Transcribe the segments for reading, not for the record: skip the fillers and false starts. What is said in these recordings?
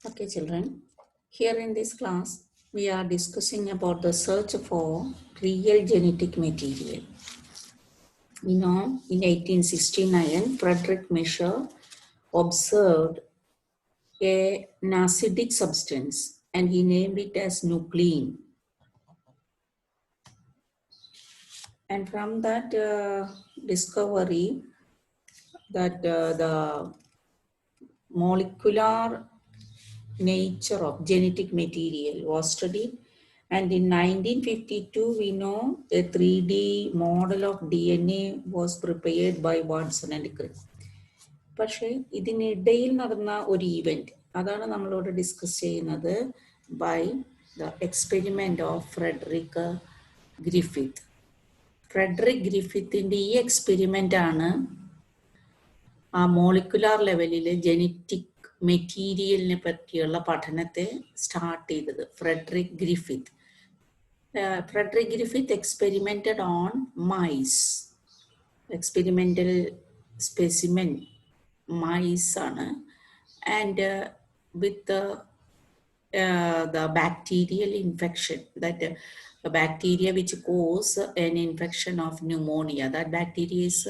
Okay, children. Here in this class, we are discussing about the search for real genetic material. You know, in 1869, Frederick Mesher observed an acidic substance and he named it as nuclein. And from that discovery, that the molecular nature of genetic material was studied. And in 1952, we know a 3D model of DNA was prepared by Watson and Crick. പക്ഷേ ഇതിനിടയിൽ നടന്ന ഒരു event അതാണ് നമ്മളോട് discuss ചെയ്യുന്നത് by the experiment of Frederick Griffith. Frederick ഗ്രിഫിത്തിന്റെ ഈ experiment ആണ് ആ മോളിക്കുലാർ ലെവലിൽ ജനറ്റിക് മെറ്റീരിയലിനെ പറ്റിയുള്ള പഠനത്തെ സ്റ്റാർട്ട് ചെയ്തത് Frederick Griffith. Frederick Griffith experimented on mice. Experimental specimen mice and with the bacterial infection, that bacteria which cause an infection of pneumonia. That bacteria is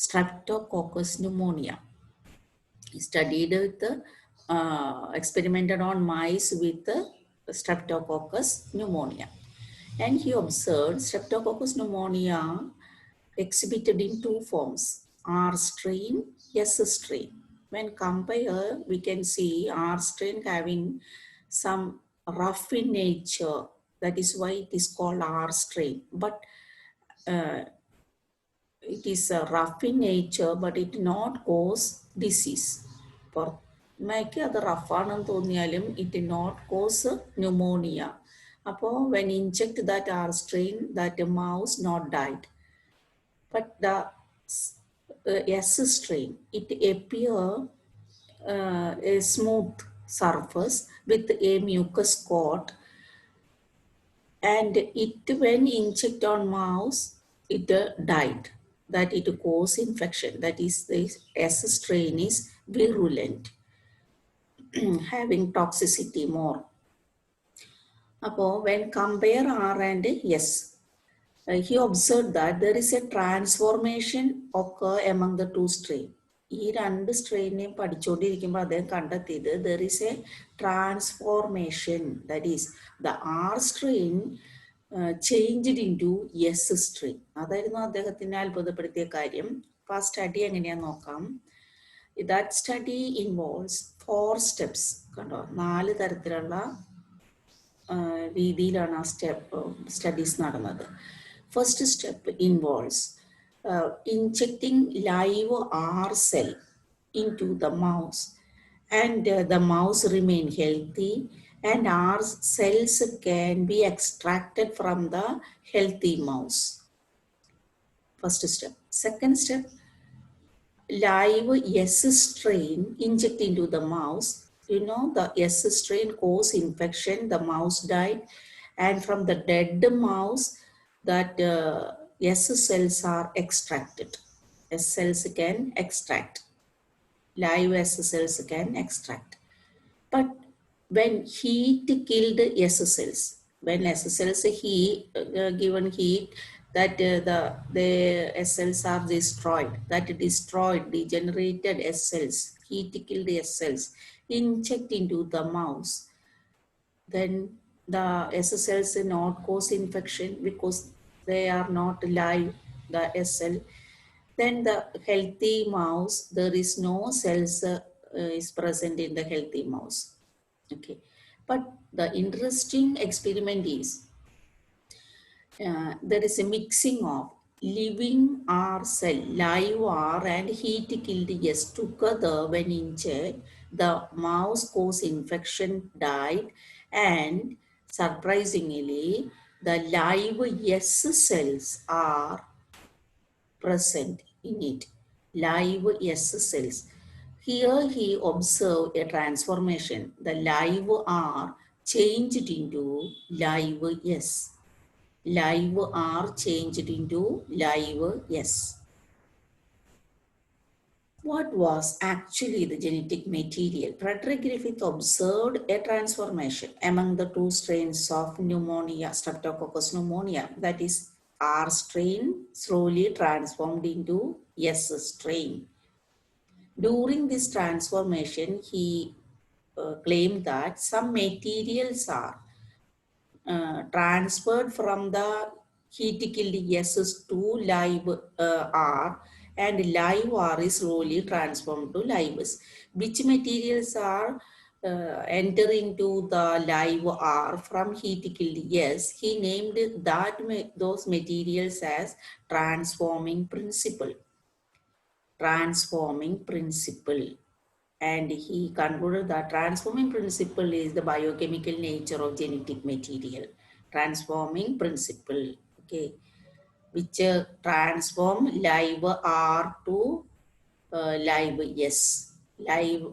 Streptococcus pneumonia. He studied with experimented on mice with Streptococcus pneumonia. And he observed Streptococcus pneumonia exhibited in two forms, R strain, S strain. When compare, we can see R strain having some rough in nature. That is why it is called R strain. But it is rough in nature, but it not cause disease. പുറമേക്ക് അത് റഫാണെന്ന് തോന്നിയാലും it did not cause pneumonia. When inject that R strain, that mouse not died. But the S strain, it appear a smooth surface with a mucus coat, and it when inject on mouse, it died. That it cause infection. That is, the S strain is virulent, having toxicity more. When compare R and S, he observed that there is a transformation occur among the two strain. ഈ രണ്ട് സ്ട്രെയിനെയും പഠിച്ചുകൊണ്ടിരിക്കുമ്പോൾ അദ്ദേഹം കണ്ടെത്തിയത് there is a transformation, that is the R strain changed into S strain. അതായിരുന്നു അദ്ദേഹത്തിനെ അത്ഭുതപ്പെടുത്തിയ കാര്യം. അപ്പോൾ ആ study എങ്ങനെയാന്ന് നോക്കാം. That study involves 4 steps. കണ്ടോ, 4 തരത്തിലുള്ള രീതിയിലാണ് ആ സ്റ്റഡീസ് നടന്നത്. First step involves injecting live R cell into the mouse, and the mouse remain healthy, and R cells can be extracted from the healthy mouse. First step. Second step, live S strain inject into the mouse. You know, the S strain cause infection, the mouse died, and from the dead mouse, that S cells are extracted. S cells can extract. Live S cells can extract. But when heat killed S cells, when S cells given heat, that the S cells are destroyed. That destroyed, degenerated S cells, heat killed S cells, inject into the mouse. Then the S cells not cause infection because they are not live, the S cell. Then the healthy mouse, there is no cells is present in the healthy mouse. Okay, but the interesting experiment is there is a mixing of living R cell, live R, and heat killed S together. When injured, the mouse cause infection, died, and surprisingly, the live S cells are present in it. Live S cells. Here he observed a transformation. The live R changed into live S. Live R changed into live S. What was actually the genetic material? Frederick Griffith observed a transformation among the two strains of pneumonia, Streptococcus pneumonia, that is R strain slowly transformed into S strain. During this transformation, he claimed that some materials are transferred from the heat-killed S to live R, and live R is slowly transformed to live S. Which materials are enter into the live R from heat-killed S? He named those materials as transforming principle. Transforming principle. And he concluded that transforming principle is the biochemical nature of genetic material. Transforming principle, okay, which transform live R to live S. Live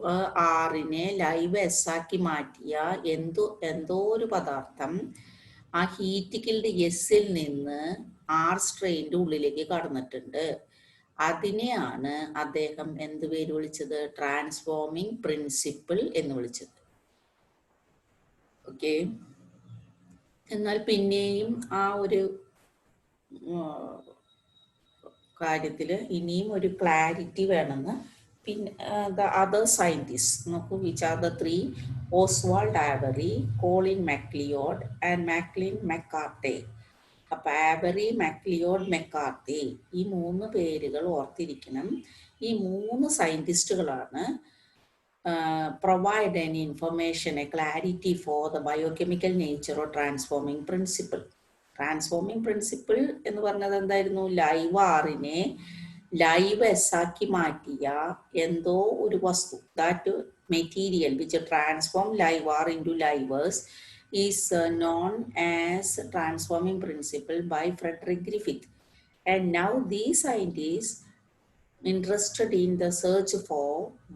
ആറിനെ live S ആക്കി മാറ്റിയ എന്തോ ഒരു പദാർത്ഥം ആ ഹീറ്റിക്കൽഡ് എസ്സിൽ നിന്ന് R സ്ട്രെയിൻ്റെ ഉള്ളിലേക്ക് കടന്നിട്ടുണ്ട്. അതിനെയാണ് അദ്ദേഹം എന്ത് പേര് വിളിച്ചത്? ട്രാൻസ്ഫോമിംഗ് പ്രിൻസിപ്പിൾ എന്ന് വിളിച്ചത്. ഓക്കെ. എന്നാൽ പിന്നെയും ആ ഒരു കാര്യത്തിൽ ഇനിയും ഒരു ക്ലാരിറ്റി വേണമെന്ന് പിന്നെ the other scientists നോക്കൂ, which are the three: Oswald Avery, Colin MacLeod and Maclean McCarthy. അപ്പൊ ആവറി, മാക്ലിയോഡ്, മെക്കാർത്തി, ഈ മൂന്ന് പേരുകൾ ഓർത്തിരിക്കണം. ഈ മൂന്ന് സയന്റിസ്റ്റുകളാണ് provide an information, a clarity for the biochemical nature of transforming principle. Transforming principle എന്ന് പറഞ്ഞത് എന്തായിരുന്നു? ലൈവ് ആറിനെ ലൈവ് എസ് ആക്കി മാറ്റിയ എന്തോ ഒരു വസ്തു, that material which transform live are into livers is known as transforming principle by Frederick Griffith. And now these scientists interested in the search for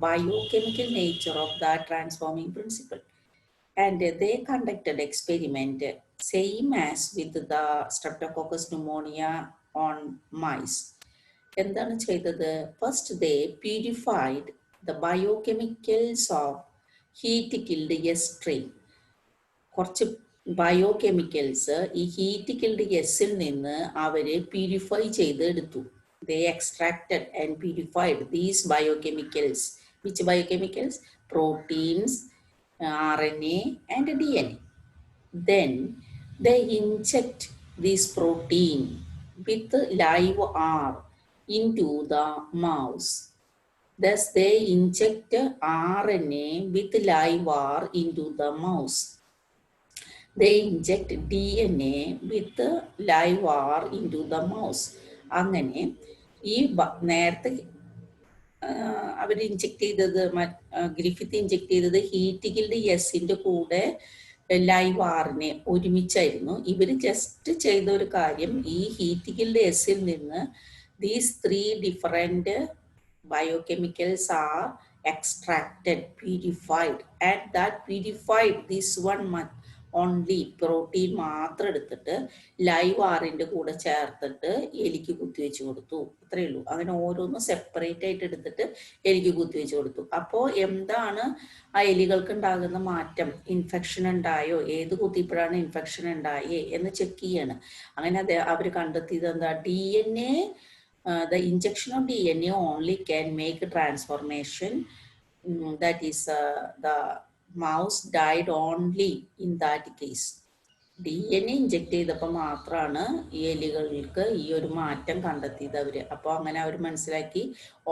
biochemical nature of that transforming principle. And they conducted experiment same as with the Streptococcus pneumonia on mice. എന്താണ് ചെയ്തത്? First they purified the biochemicals of heat killed S strain. കുറച്ച് biochemicals ഈ heat killed എസ്സിൽ നിന്ന് അവര് purify ചെയ്ത് എടുത്തു. They extracted and purified these biochemicals. Which biochemicals? Proteins, RNA and DNA. Then they inject this protein with live R into the mouse. Thus they inject RNA with live R into the mouse. They inject DNA with live R into the mouse. അങ്ങനെ ഈ നേരത്തെ അവർ inject ചെയ്തത്, Griffith inject ചെയ്തത് heat killed എസിന്റെ കൂടെ live ആറിനെ ഒരുമിച്ചായിരുന്നു. ഇവർ just ചെയ്ത ഒരു കാര്യം, ഈ ഹീറ്റ് കിൽഡ് എസിൽ നിന്ന് these three different biochemicals are extracted, purified, and that purified this one only protein മാത്രം എടുത്തിട്ട് ലൈവ് ആറിൻ്റെ കൂടെ ചേർത്തിട്ട് എലിക്ക് കുത്തിവെച്ച് കൊടുത്തു. അത്രയേ ഉള്ളൂ. അങ്ങനെ ഓരോന്നും സെപ്പറേറ്റ് ആയിട്ട് എടുത്തിട്ട് എലിക്ക് കുത്തിവെച്ച് കൊടുത്തു. അപ്പോൾ എന്താണ് ആ എലികൾക്ക് ഉണ്ടാകുന്ന മാറ്റം? ഇൻഫെക്ഷൻ ഉണ്ടായോ, ഏത് കുത്തിയപ്പോഴാണ് ഇൻഫെക്ഷൻ ഉണ്ടായേ എന്ന് ചെക്ക് ചെയ്യാണ്. അങ്ങനെ അവർ കണ്ടെത്തിയത് എന്താ? DNA, the injection of DNA only can make a transformation. That is the mouse died only in that case. DNA inject ചെയ്തപ്പോൾ മാത്രമാണ് ഈ എലികൾക്ക് ഈ ഒരു മാറ്റം കണ്ടെത്തിയത് അവര്. അപ്പോൾ അങ്ങനെ അവർ മനസ്സിലാക്കി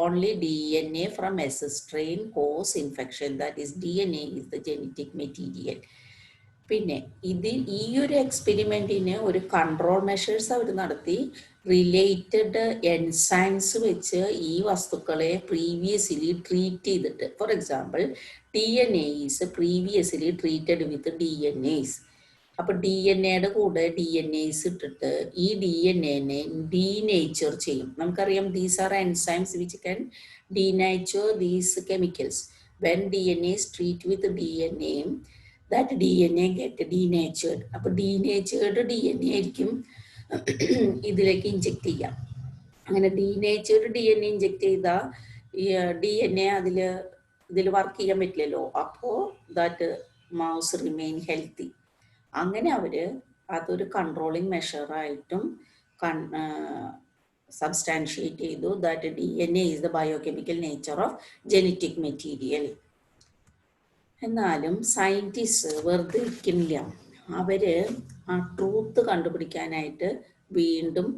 only DNA from S strain cause infection. That is DNA is the genetic material. പിന്നെ ഈ ഒരു എക്സ്പെരിമെന്റിന് ഒരു കൺട്രോൾ മെഷേഴ്സ് അവർ നടത്തി. റിലേറ്റഡ് എൻസൈംസ് വെച്ച് ഈ വസ്തുക്കളെ പ്രീവിയസ്ലി ട്രീറ്റ് ചെയ്തിട്ട്, for example DNA is previously treated with DNAs. അപ്പൊ DNA കൂടെ DNAs ഇട്ടിട്ട് ഈ DNA ഡീനേച്ചർ ചെയ്യും. നമുക്കറിയാം these are enzymes which can denature these chemicals. When DNA is treated with DNA, that DNA get denatured. അപ്പൊ denatured DNA ആയിരിക്കും ഇതിലേക്ക് inject ചെയ്യാം. അങ്ങനെ ഡീനേച്ചേർഡ് DNA ഇഞ്ചെക്ട് ചെയ്താൽ ഈ DNA ഇതിൽ വർക്ക് ചെയ്യാൻ പറ്റില്ലല്ലോ. അപ്പോൾ ദാറ്റ് മൗസ് റിമെയിൻ ഹെൽത്തി. അങ്ങനെ അവർ അതൊരു കൺട്രോളിങ് മെഷറായിട്ടും സബ്സ്റ്റാൻഷിയേറ്റ് ചെയ്തു that DNA is the biochemical nature of genetic material. എന്നാലും സയൻറ്റിസ്റ്റ് വെറുതെ ഇരിക്കുന്നില്ല. അവർ ആ ട്രൂത്ത് കണ്ടുപിടിക്കാനായിട്ട് വീണ്ടും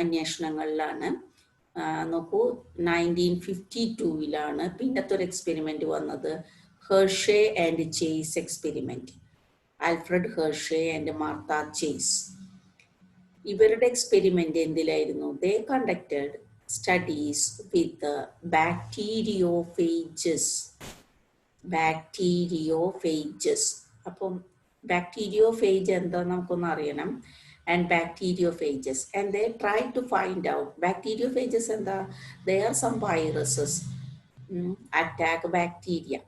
അന്വേഷണങ്ങളിലാണ്. നോക്കൂ, 1952 പിന്നത്തെ ഒരു എക്സ്പെരിമെൻ്റ് വന്നത്, Hershey and Chase experiment. Alfred Hershey and Martha Chase. ഇവരുടെ എക്സ്പെരിമെൻ്റ് എന്തിലായിരുന്നു? They conducted studies with bacteriophages. അപ്പം ബാക്ടീരിയോഫേജ് എന്താന്ന് നമുക്കൊന്ന് അറിയണം. And bacteriophages, and they try to find out bacteriophages എന്താ? They are some viruses attack bacteria.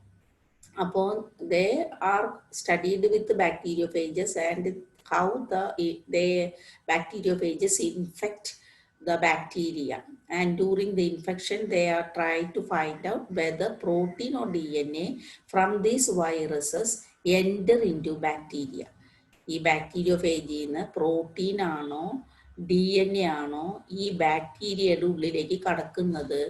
അപ്പോൾ they are studied with bacteriophages and how the bacteriophages infect the bacteria, and during the infection they are trying to find out whether protein or DNA from these viruses enter into bacteria. ഈ ബാക്ടീരിയോഫേജിൽ നിന്ന് protein ആണോ DNA ആണോ ഈ ബാക്ടീരിയയുടെ ഉള്ളിലേക്ക് കടക്കുന്നത്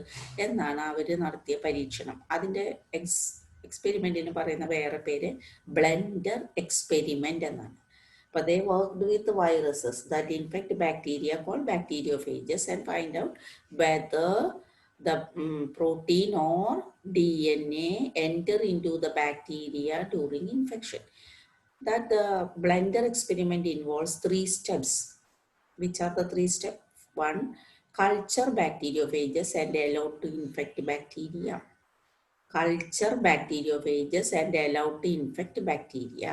എന്നാണ് അവർ നടത്തിയ പരീക്ഷണം. അതിൻ്റെ എക്സ്പെരിമെൻറ്റിന് പറയുന്ന വേറെ പേര് ബ്ലെൻഡർ എക്സ്പെരിമെൻ്റ് എന്നാണ്. അപ്പോൾ they worked with viruses that infect bacteria called bacteriophages and find out whether the protein or DNA enter into the bacteria during infection. That the blender experiment involves 3 steps. Which are the 3 steps? 1. Culture bacteriophages and allow to infect bacteria. Culture bacteriophages and allow to infect bacteria.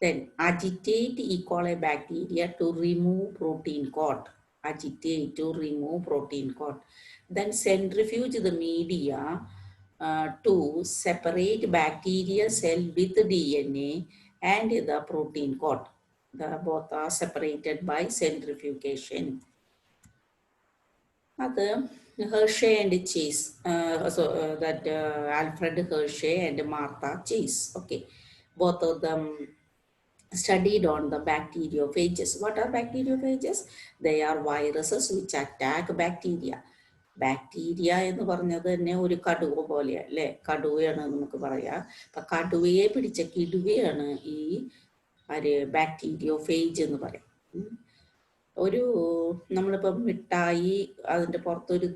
Then agitate E. coli bacteria to remove protein coat. Agitate to remove protein coat. Then centrifuge the media to separate bacterial cell with DNA and the protein coat. Both are separated by centrifugation. അത് Hershey and Chase, Alfred Hershey and Martha Chase. Okay, both of them studied on the bacteriophages. What are bacteriophages? They are viruses which attack bacteria. Bacteria എന്ന് പറഞ്ഞത് തന്നെ ഒരു കടുവ പോലെയാണ് അല്ലേ? കടുവയാണ് നമുക്ക് പറയാം. അപ്പം കടുവയെ പിടിച്ച കിടുവയാണ് ഈ ബാക്ടീരിയോഫേജ് എന്ന് പറയും. നമ്മളിപ്പം മിഠായി അതിൻ്റെ പുറത്തൊരു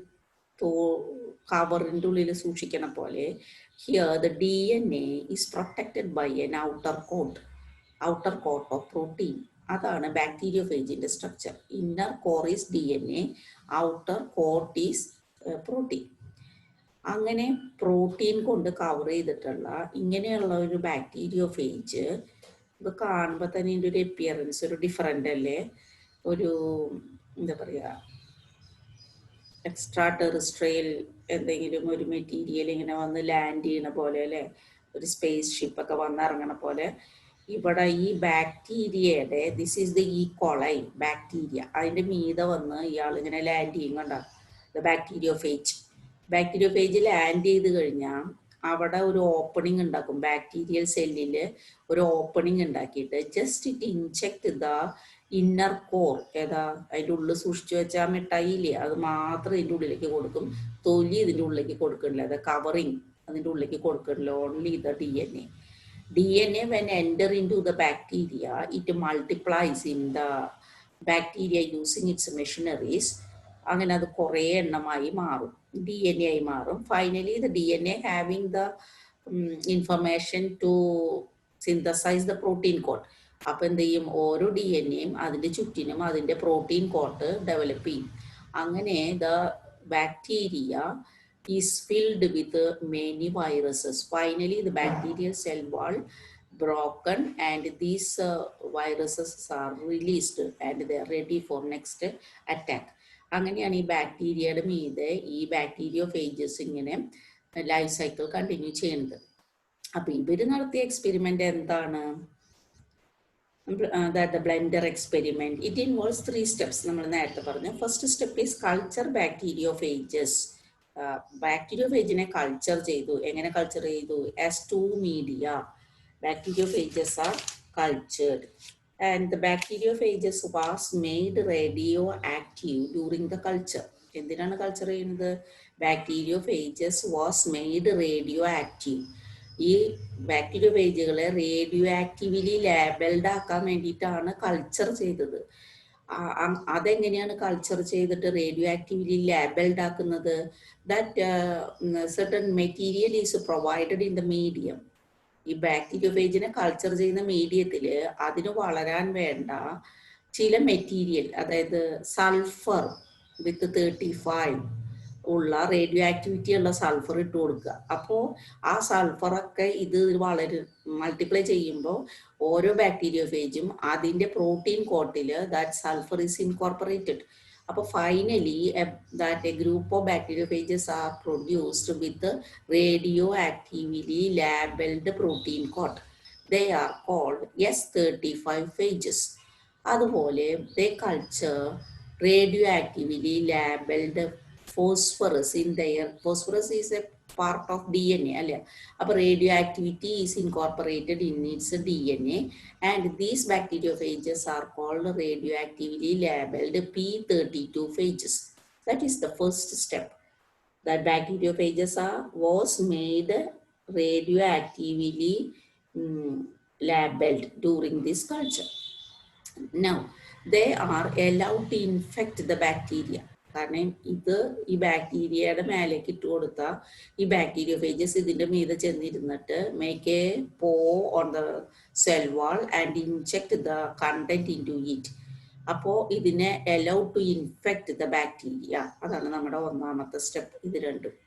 കവറിൻ്റെ ഉള്ളിൽ സൂക്ഷിക്കണ പോലെ, here the DNA is protected by an outer coat of protein. അതാണ് ബാക്ടീരിയോഫേജിൻ്റെ structure. Inner core is DNA, outer coat is protein. അങ്ങനെ പ്രോട്ടീൻ കൊണ്ട് കവർ ചെയ്തിട്ടുള്ള ഇങ്ങനെയുള്ള ഒരു ബാക്ടീരിയോഫേജ് ഇത് കാണുമ്പോൾ തന്നെ ഇതിൻ്റെ ഒരു അപ്പിയറൻസ് ഒരു ഡിഫറൻ്റ് അല്ലേ? ഒരു എന്താ പറയുക, എക്സ്ട്രാ ടെറിസ്ട്രിയൽ എന്തെങ്കിലും ഒരു മെറ്റീരിയൽ ഇങ്ങനെ വന്ന് ലാൻഡ് ചെയ്യണ പോലെ അല്ലേ? ഒരു സ്പേസ് ഷിപ്പൊക്കെ വന്നിറങ്ങണ പോലെ. ഇവിടെ ഈ ബാക്ടീരിയയുടെ this is the E. coli bacteria, അതിൻ്റെ മീതെ വന്ന് ഇയാൾ ഇങ്ങനെ ലാൻഡ് ചെയ്യും. കണ്ട, ദ ബാക്ടീരിയോഫേജ് ലാൻഡ് ചെയ്ത് കഴിഞ്ഞാൽ അവിടെ ഒരു ഓപ്പണിംഗ് ഉണ്ടാക്കും. ബാക്ടീരിയൽ സെല്ലിൽ ഒരു ഓപ്പണിംഗ് ഉണ്ടാക്കിയിട്ട് just it inject the inner core. ഏതാ? അതിൻ്റെ ഉള്ളിൽ സൂക്ഷിച്ചു വെച്ചാൽ മിഠായില്ലേ, അത് മാത്രം ഇതിൻ്റെ ഉള്ളിലേക്ക് കൊടുക്കും. തൊലി ഇതിൻ്റെ ഉള്ളിലേക്ക് കൊടുക്കണില്ല, അത് കവറിങ് അതിൻ്റെ ഉള്ളിലേക്ക് കൊടുക്കണില്ല. Only the DNA when enter into the bacteria, it multiplies in the bacteria using its machineries. അങ്ങനെ അത് കുറേ എണ്ണമായി മാറും, DNA ആയി മാറും. Finally the DNA having the information to synthesize the protein coat. അപ്പം എന്ത് ചെയ്യും? ഓരോ DNAയും അതിൻ്റെ ചുറ്റിനും അതിൻ്റെ പ്രോട്ടീൻ കോട്ട് ഡെവലപ്പ് ചെയ്യും. അങ്ങനെ the bacteria is filled with many viruses. Finally, the bacterial cell wall broken and these viruses are released and they are ready for next attack. അങ്ങനെയാണ് ഈ ബാക്ടീരിയയുടെ മീതെ ഈ ബാക്ടീരിയോഫേജസ് ഇങ്ങനെ ലൈഫ് സൈക്കിൾ കണ്ടിന്യൂ ചെയ്യുന്നത്. അപ്പം ഇവർ നടത്തിയ എക്സ്പെരിമെൻ്റ് എന്താണ്? The blender experiment. It involves 3 steps. നമ്മൾ നേരത്തെ പറഞ്ഞു. First step is culture bacteriophages. ബാക്ടീരിയോഫേജിനെ കൾച്ചർ ചെയ്തു. എങ്ങനെ കൾച്ചർ ചെയ്തു? As to media bacteriophages are cultured and the bacteriophages was made radioactive during the culture. എന്തിനാണ് കൾച്ചർ ചെയ്യുന്നത്? ബാക്ടീരിയോഫേജസ് വാസ് മെയ്ഡ് റേഡിയോ ആക്റ്റീവ്. ഈ ബാക്ടീരിയോഫേജുകളെ റേഡിയോ ആക്റ്റീവ്ലി ലേബൽഡ് ആക്കാൻ വേണ്ടിയിട്ടാണ് കൾച്ചർ ചെയ്തത്. അതെങ്ങനെയാണ് കൾച്ചർ ചെയ്തിട്ട് റേഡിയോ ആക്റ്റീവ്ലി ലേബൽഡ് ആക്കുന്നത്? That certain material is provided in the medium. ഈ ബാക്ടീരിയോഫേജിനെ കൾച്ചർ ചെയ്യുന്ന മീഡിയത്തിൽ അതിന് വളരാൻ വേണ്ട ചില മെറ്റീരിയൽ, അതായത് സൾഫർ വിത്ത് 35 ഉള്ള റേഡിയോ ആക്ടിവിറ്റി ഉള്ള സൾഫർ ഇട്ട് കൊടുക്കുക. അപ്പോൾ ആ സൾഫറൊക്കെ ഇത് മൾട്ടിപ്ലൈ ചെയ്യുമ്പോൾ ഓരോ ബാക്ടീരിയോഫേജും അതിൻ്റെ പ്രോട്ടീൻ കോട്ടിൽ ദാറ്റ് സൾഫർ ഈസ് ഇൻകോർപ്പറേറ്റഡ്. അപ്പോൾ finally that a group of bacteriophages are produced with radioactively labeled protein coat. They are called S35 phages. അതുപോലെ they culture radioactively labeled phosphorus in their, phosphorus is a part of DNA അല്ലേ? അപ്പോൾ radioactivity is incorporated in its DNA and these bacteriophages are called radioactively labeled P32 phages. That is the first step. That bacteriophages was made radioactively labeled during this culture. Now they are allowed to infect the bacteria. കാരണം ഇത് ഈ ബാക്ടീരിയയുടെ മേലേക്ക് ഇട്ട് കൊടുത്താൽ ഈ bacteriophages ഇതിൻ്റെ മീതെ ചെന്നിരുന്നിട്ട് make a pore on the cell wall and inject the content into it. അപ്പോൾ ഇതിനെ allowed to infect the bacteria. അതാണ് നമ്മുടെ ഒന്നാമത്തെ സ്റ്റെപ്പ്. ഇത് രണ്ടും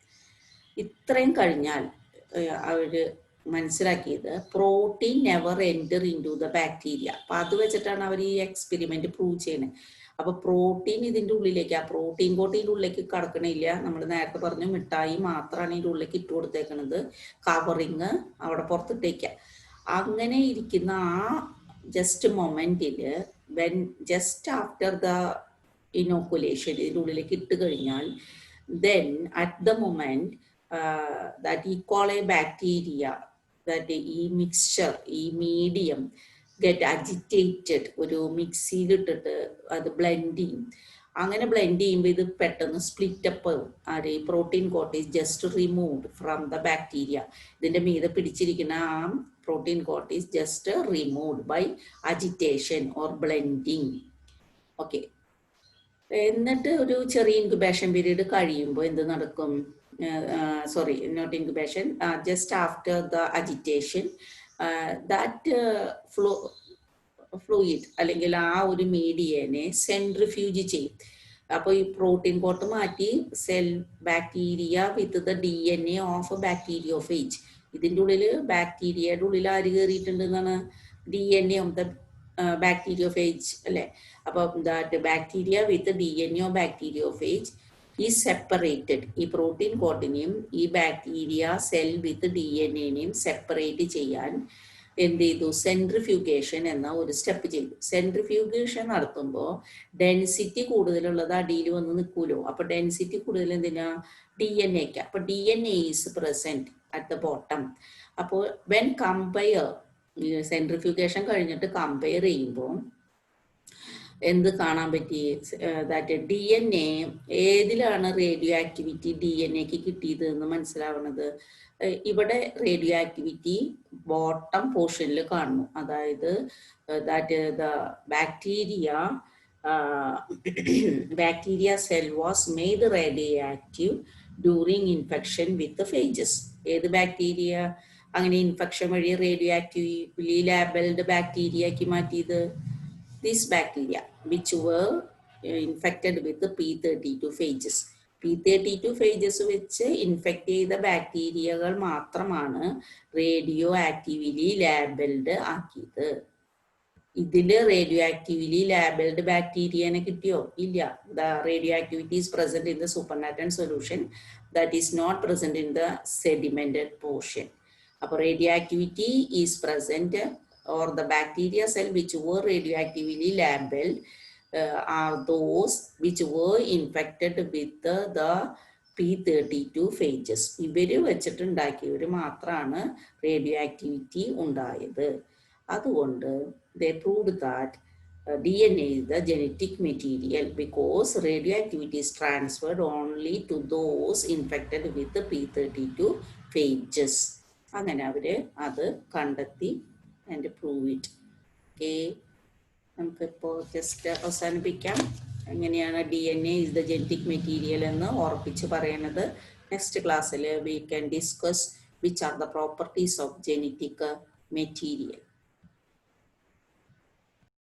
ഇത്രയും കഴിഞ്ഞാൽ അവർ മനസ്സിലാക്കിയത് protein never enter into the bacteria. അപ്പം അത് വെച്ചിട്ടാണ് അവർ ഈ എക്സ്പെരിമെന്റ് പ്രൂവ് ചെയ്യുന്നത്. അപ്പൊ പ്രോട്ടീൻ ഇതിൻ്റെ ഉള്ളിലേക്ക്, ആ പ്രോട്ടീൻ കോട്ടിൻ്റെ ഉള്ളിലേക്ക് കടക്കണില്ല. നമ്മൾ നേരത്തെ പറഞ്ഞു മിഠായി മാത്രമാണ് ഇതിൻ്റെ ഉള്ളിലേക്ക് ഇട്ട് കൊടുത്തേക്കുന്നത്, കവറിങ് അവിടെ പുറത്തിട്ടേക്കുക. അങ്ങനെ ഇരിക്കുന്ന ആ ജസ്റ്റ് മൊമെന്റിൽ when just after the inoculation ഇതിൻ്റെ ഉള്ളിലേക്ക് ഇട്ട് കഴിഞ്ഞാൽ then at the moment that E. coli bacteria, that ഈ മിക്സ്ചർ, ഈ മീഡിയം ഗെറ്റ് അജിറ്റേറ്റഡ്, ഒരു മിക്സിയിലിട്ടിട്ട് അത് ബ്ലെൻഡ് ചെയ്യും. അങ്ങനെ ബ്ലെൻഡ് ചെയ്യുമ്പോൾ ഇത് പെട്ടെന്ന് സ്പ്ലിറ്റ് അപ്പ് ആര് ഈ protein coat is just removed from the bacteria. ഇതിൻ്റെ മീതെ പിടിച്ചിരിക്കുന്ന ആ protein coat is just removed by agitation or blending. Okay, എന്നിട്ട് ഒരു ചെറിയ ഇൻക്യുബേഷൻ പീരീഡ് കഴിയുമ്പോൾ എന്ത് നടക്കും? Sorry, not incubation, just after the agitation that fluid അല്ലെങ്കിൽ ആ ഒരു മീഡിയനെ സെൻട്രിഫ്യൂജ് ചെയ്യും. അപ്പോൾ ഈ പ്രോട്ടീൻ കോട്ട് മാറ്റി cell bacteria with the DNA of bacteriophage. ഇതിൻ്റെ ഉള്ളിൽ ബാക്ടീരിയയുടെ ഉള്ളിൽ ആര് കയറിയിട്ടുണ്ട് എന്നാണ്? DNA ഓഫ് ദ ബാക്ടീരിയോഫേജ് അല്ലേ? അപ്പം that bacteria with DNA of bacteriophage ഈ സെപ്പറേറ്റഡ്, ഈ പ്രോട്ടീൻ കോട്ടിനെയും ഈ ബാക്ടീരിയ സെൽ വിത്ത് DNAനെയും സെപ്പറേറ്റ് ചെയ്യാൻ എന്ത് ചെയ്തു? സെൻട്രിഫ്യൂഗേഷൻ എന്ന ഒരു സ്റ്റെപ്പ് ചെയ്തു. സെൻട്രിഫ്യൂഗേഷൻ നടത്തുമ്പോൾ ഡെൻസിറ്റി കൂടുതലുള്ളത് അടിയിൽ വന്ന് നിൽക്കുമല്ലോ. അപ്പോൾ ഡെൻസിറ്റി കൂടുതൽ എന്തിനാ? DNA-ക്ക്. അപ്പോൾ DNA is present at the bottom. അപ്പോൾ വെൻ കമ്പയർ, സെൻട്രിഫ്യൂഗേഷൻ കഴിഞ്ഞിട്ട് കമ്പയർ ചെയ്യുമ്പോൾ എന്ത് കാണാൻ പറ്റി? ദാറ്റ് DNA ഏതിലാണ് റേഡിയോ ആക്ടിവിറ്റി DNA-ക്ക് കിട്ടിയത് എന്ന് മനസ്സിലാവുന്നത്. ഇവിടെ റേഡിയോ ആക്ടിവിറ്റി ബോട്ടം പോർഷനിൽ കാണുന്നു. അതായത് that the bacteria cell was made radio active during infection with phages. ഏത് ബാക്ടീരിയ അങ്ങനെ ഇൻഫെക്ഷൻ വഴി റേഡിയോ ആക്റ്റീവ്ലി ലാബൽഡ് ബാക്ടീരിയക്ക് മാറ്റിയത്? These bacteria which were infected with the P32 phages. P32 phages വെച്ച് infect ചെയ്ത ബാക്ടീരിയകൾ മാത്രമാണ് റേഡിയോ ആക്റ്റീവ്ലി ലാബൽഡ് ആക്കിയത്. ഇതില് റേഡിയോ ആക്റ്റീവ്ലി ലാബൽഡ് ബാക്ടീരിയനെ കിട്ടിയോ? ഇല്ല. The radioactivity is present in the supernatant solution, that is not present in the sedimented portion. അപ്പോൾ radioactivity is present, or the bacteria cell which were radioactively labeled are those which were infected with the P32 phages. ഇവര് വെച്ചിട്ടുണ്ടാക്കിയവർ മാത്രമാണ് radio activity ഉണ്ടായത്. അതുകൊണ്ട് they proved that DNA is the genetic material because radioactivity is transferred only to those infected with the P32 phages. അങ്ങനെ അവര് അത് കണ്ടെത്തി and prove it. Okay. നമുക്കിപ്പോൾ just അവസാനിപ്പിക്കാം. എങ്ങനെയാണ് DNA is the genetic material എന്ന് ഉറപ്പിച്ച് പറയുന്നത്. നെക്സ്റ്റ് ക്ലാസ്സിൽ we can discuss which are the properties of genetic material.